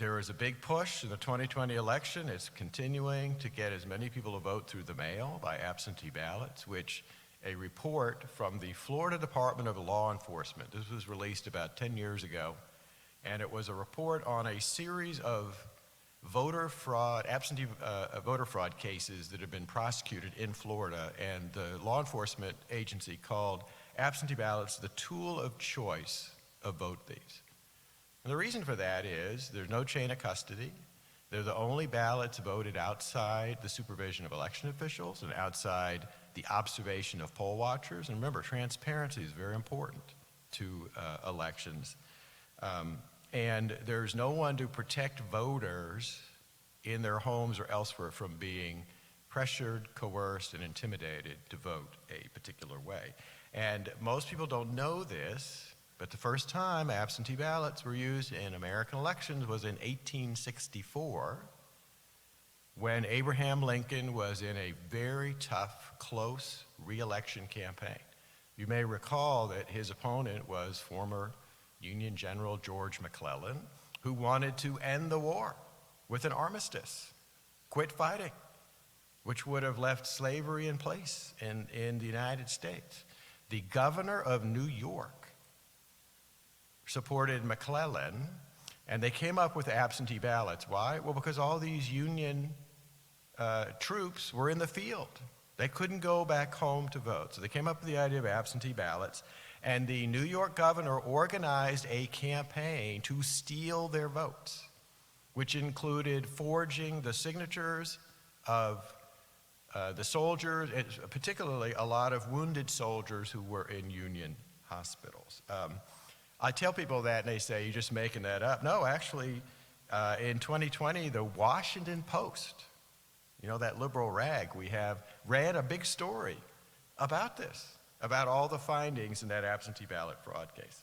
There was a big push in the 2020 election. It's continuing to get as many people to vote through the mail by absentee ballots, which a report from the Florida Department of Law Enforcement, this was released about 10 years ago, and it was a report on a series of voter fraud, absentee voter fraud cases that have been prosecuted in Florida, and the law enforcement agency called absentee ballots the tool of choice of vote thieves. And the reason for that is there's no chain of custody. They're the only ballots voted outside the supervision of election officials and outside the observation of poll watchers. And remember, transparency is very important to elections. And there's no one to protect voters in their homes or elsewhere from being pressured, coerced, and intimidated to vote a particular way. And most people don't know this, but the first time absentee ballots were used in American elections was in 1864, when Abraham Lincoln was in a very tough, close re-election campaign. You may recall that his opponent was former Union General George McClellan, who wanted to end the war with an armistice, quit fighting, which would have left slavery in place in the United States. The governor of New York supported McClellan, and they came up with absentee ballots. Why? Well, because all these Union troops were in the field. They couldn't go back home to vote. So they came up with the idea of absentee ballots, and the New York governor organized a campaign to steal their votes, which included forging the signatures of the soldiers, particularly a lot of wounded soldiers who were in Union hospitals. I tell people that and they say, you're just making that up. No, actually, in 2020, the Washington Post, you know, that liberal rag we have, ran a big story about this, about all the findings in that absentee ballot fraud case.